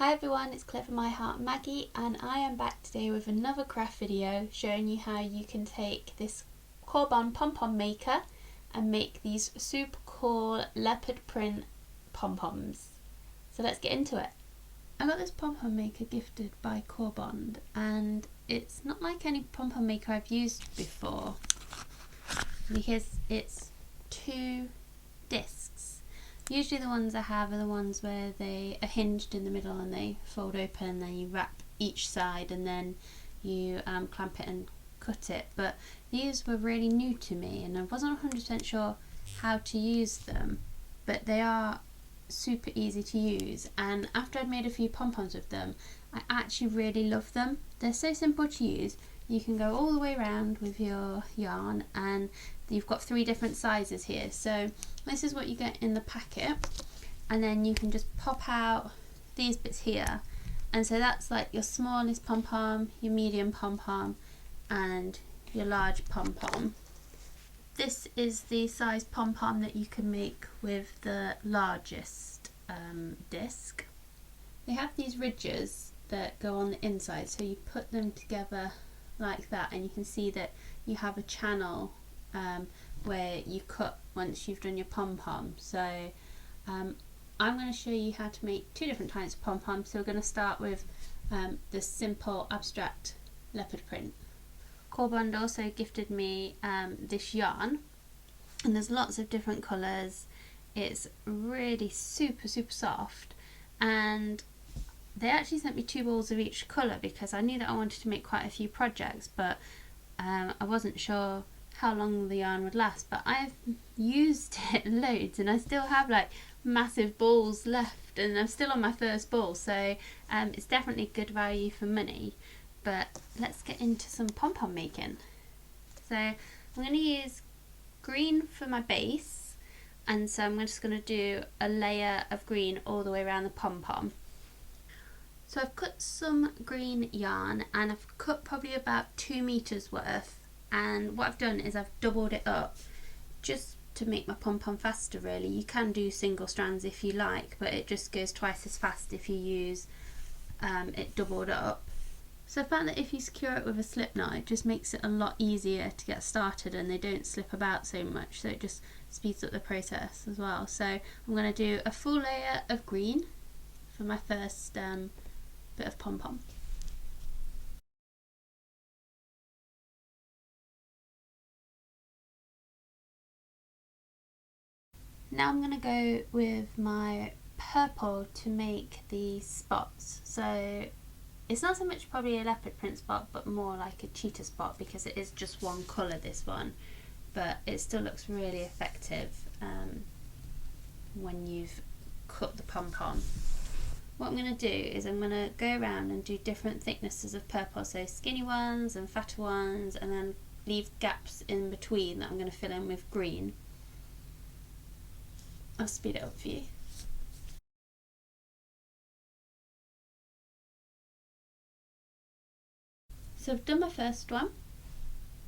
Hi everyone, it's Clever My Heart Maggie, and I am back today with another craft video showing you how you can take this PomPom Maker and make these super cool leopard print pom-poms. So let's get into it. I got this PomPom Maker gifted by Corbond, and it's not like any PomPom Maker I've used before because it's two discs. Usually the ones I have are the ones where they are hinged in the middle and they fold open, and then you wrap each side and then you clamp it and cut it. But these were really new to me and I wasn't 100% sure how to use them, but they are super easy to use, and after I'd made a few pom-poms with them, I actually really love them. They're so simple to use. You can go all the way around with your yarn, and you've got 3 different sizes here. So this is what you get in the packet, and then you can just pop out these bits here, and so that's like your smallest pom-pom, your medium pom-pom, and your large pom-pom. This is the size pom-pom that you can make with the largest disc. They have these ridges that go on the inside, so you put them together like that, and you can see that you have a channel where you cut once you've done your pom-pom. So I'm going to show you how to make 2 different types of pom-pom. So we're going to start with the simple abstract leopard print. Corbond also gifted me this yarn, and there's lots of different colours. It's really super soft, and they actually sent me 2 balls of each colour because I knew that I wanted to make quite a few projects, but I wasn't sure how long the yarn would last. But I've used it loads and I still have like massive balls left, and I'm still on my first ball, so it's definitely good value for money. But let's get into some pom-pom making. So I'm going to use green for my base, and so I'm just going to do a layer of green all the way around the pom-pom. So I've cut some green yarn, and I've cut probably about 2 meters worth, and what I've done is I've doubled it up just to make my pom-pom faster. Really, you can do single strands if you like, but it just goes twice as fast if you use it doubled up. So I found that if you secure it with a slip knot, it just makes it a lot easier to get started, and they don't slip about so much, so it just speeds up the process as well. So I'm going to do a full layer of green for my first bit of pom-pom. Now I'm going to go with my purple to make the spots. So it's not so much probably a leopard print spot, but more like a cheetah spot, because it is just one colour, this one, but it still looks really effective when you've cut the pom-pom. What I'm going to do is I'm going to go around and do different thicknesses of purple, so skinny ones and fatter ones, and then leave gaps in between that I'm going to fill in with green. I'll speed it up for you. So I've done my first one,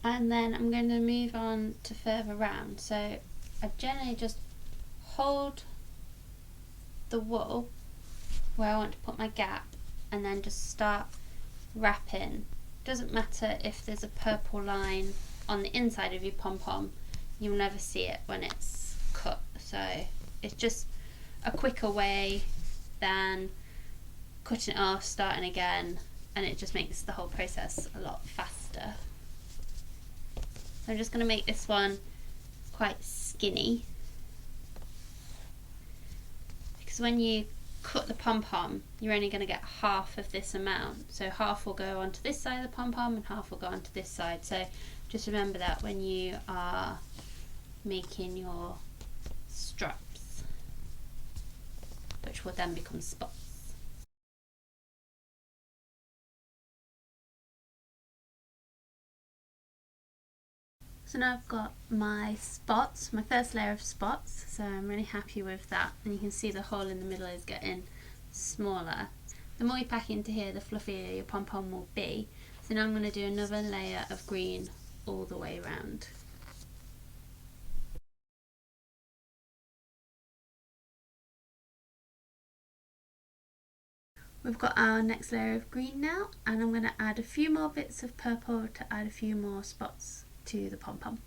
and then I'm going to move on to further round. So I generally just hold the wool where I want to put my gap, and then just start wrapping. Doesn't matter if there's a purple line on the inside of your pom-pom, you'll never see it when it's cut. So it's just a quicker way than cutting it off, starting again, and it just makes the whole process a lot faster. So I'm just going to make this one quite skinny, because when you cut the pom-pom, you're only going to get half of this amount. So half will go onto this side of the pom-pom and half will go onto this side. So just remember that when you are making your straps, which will then become spots. So now I've got my spots, my first layer of spots, so I'm really happy with that, and you can see the hole in the middle is getting smaller. The more you pack into here, the fluffier your pom-pom will be. So now I'm going to do another layer of green all the way around. We've got our next layer of green now, and I'm going to add a few more bits of purple to add a few more spots to the pom-pom.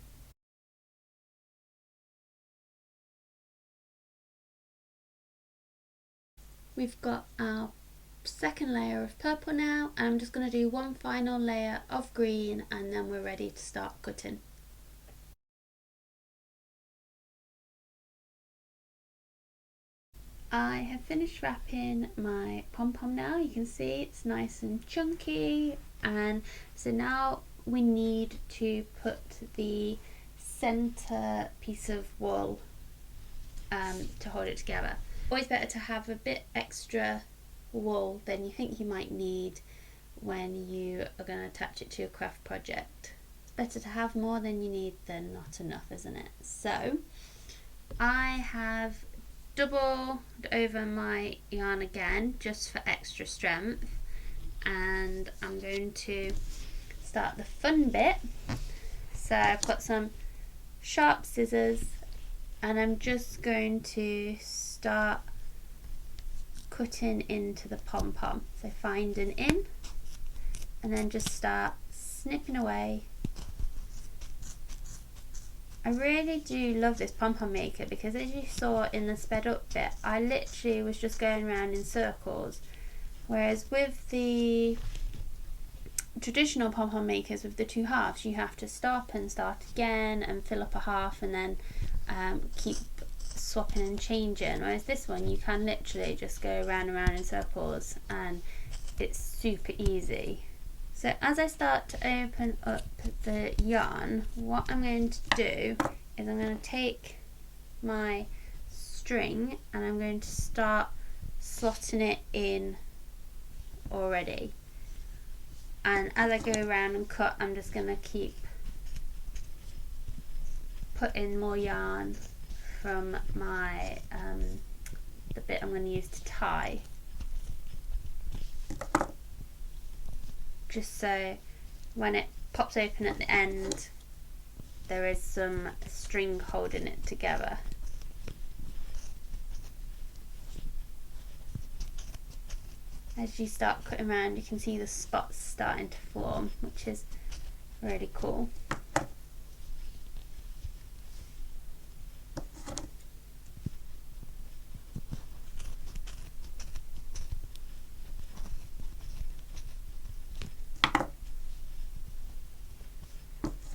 We've got our second layer of purple now, and I'm just going to do one final layer of green and then we're ready to start cutting. I have finished wrapping my pom-pom now. You can see it's nice and chunky, and so now we need to put the center piece of wool to hold it together. Always better to have a bit extra wool than you think you might need when you are going to attach it to your craft project. It's better to have more than you need than not enough, isn't it? So I have doubled over my yarn again just for extra strength, and I'm going to start the fun bit. So I've got some sharp scissors and I'm just going to start cutting into the pom-pom. So find an in and then just start snipping away. I really do love this PomPom Maker because, as you saw in the sped up bit, I literally was just going around in circles, whereas with the traditional PomPom Makers with the two halves, you have to stop and start again and fill up a half and then keep swapping and changing, whereas this one you can literally just go round and round in circles and it's super easy. So as I start to open up the yarn, what I'm going to do is I'm going to take my string and I'm going to start slotting it in already, and as I go around and cut, I'm just going to keep putting more yarn from my the bit I'm going to use to tie, just so when it pops open at the end there is some string holding it together. As you start cutting around, you can see the spots starting to form, which is really cool.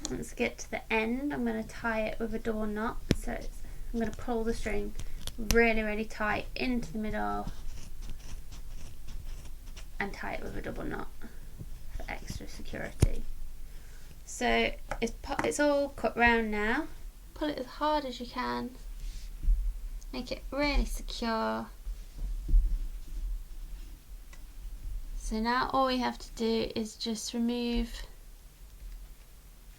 Once I get to the end, I'm going to tie it with a double knot. So I'm going to pull the string really tight into the middle and tie it with a double knot for extra security. So it's all cut round now. Pull it as hard as you can. Make it really secure. So now all we have to do is just remove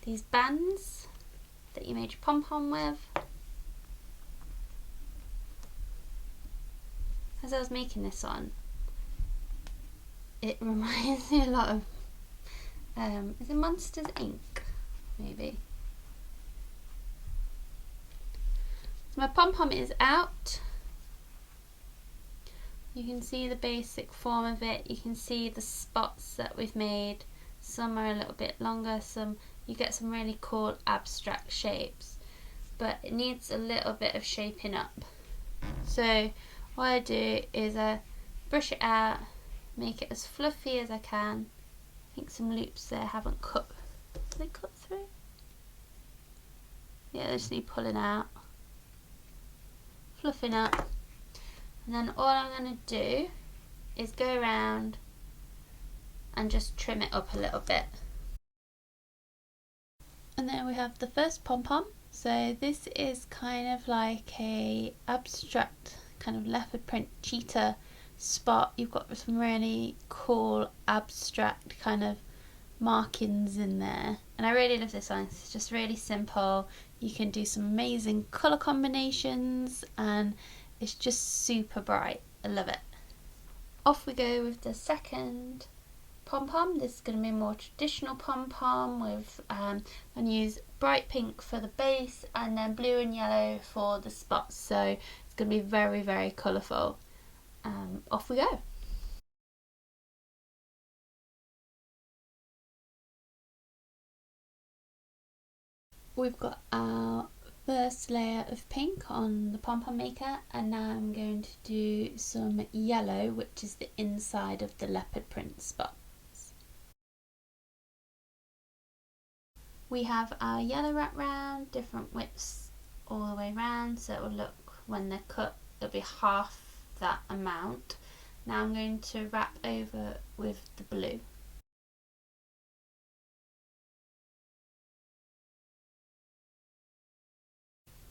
these bands that you made your pom-pom with. As I was making this one, it reminds me a lot of is it Monsters Inc? Maybe. So my pom-pom is out. You can see the basic form of it. You can see the spots that we've made. Some are a little bit longer, some you get some really cool abstract shapes, but it needs a little bit of shaping up. So what I do is I brush it out, make it as fluffy as I can. I think some loops there haven't cut. Did they cut through? Yeah, they just need pulling out. Fluffing up. And then all I'm going to do is go around and just trim it up a little bit. And then we have the first pom-pom. So this is kind of like a abstract kind of leopard print cheetah spot. You've got some really cool abstract kind of markings in there, and I really love this one. It's just really simple. You can do some amazing colour combinations and it's just super bright. I love it. Off we go with the second pom-pom. This is going to be a more traditional pom-pom with I'm going to use bright pink for the base and then blue and yellow for the spots, so it's going to be very colourful. Off we go. We've got our first layer of pink on the PomPom Maker, and now I'm going to do some yellow, which is the inside of the leopard print spots. We have our yellow wrap round, different widths all the way around, so it will look, when they're cut, it'll be half that amount. Now I'm going to wrap over with the blue.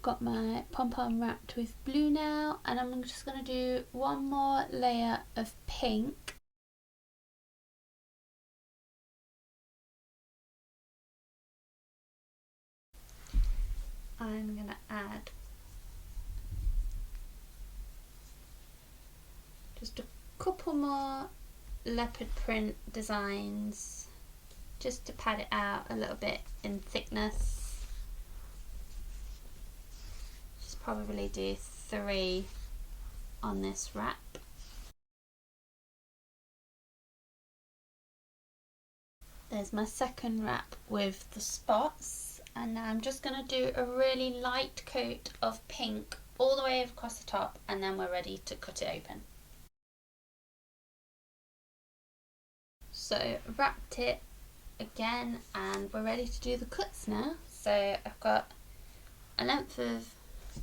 Got my pom-pom wrapped with blue now, and I'm just going to do one more layer of pink. I'm going to add just a couple more leopard print designs just to pad it out a little bit in thickness. Just probably do 3 on this wrap. There's my second wrap with the spots, and now I'm just going to do a really light coat of pink all the way across the top, and then we're ready to cut it open. So I've wrapped it again and we're ready to do the cuts now. So I've got a length of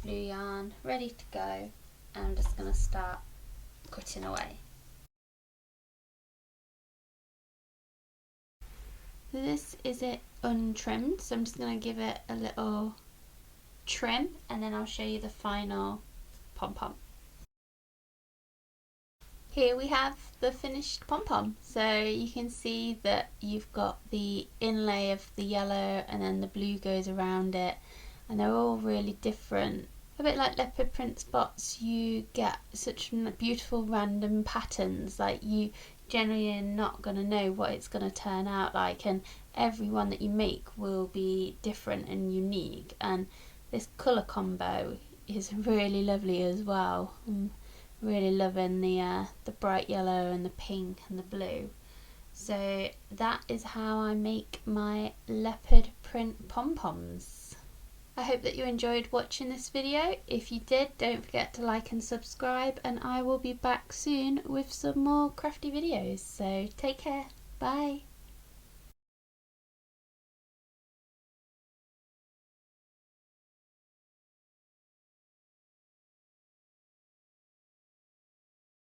blue yarn ready to go, and I'm just going to start cutting away. This is it untrimmed, so I'm just going to give it a little trim and then I'll show you the final pom-pom. Here we have the finished pom-pom. So you can see that you've got the inlay of the yellow and then the blue goes around it, and they're all really different. A bit like leopard print spots, you get such beautiful random patterns, like you generally are not going to know what it's going to turn out like, and every one that you make will be different and unique, and this colour combo is really lovely as well. I'm really loving the bright yellow and the pink and the blue. So that is how I make my leopard print pom-poms. I hope that you enjoyed watching this video. If you did, don't forget to like and subscribe, and I will be back soon with some more crafty videos. So take care. Bye.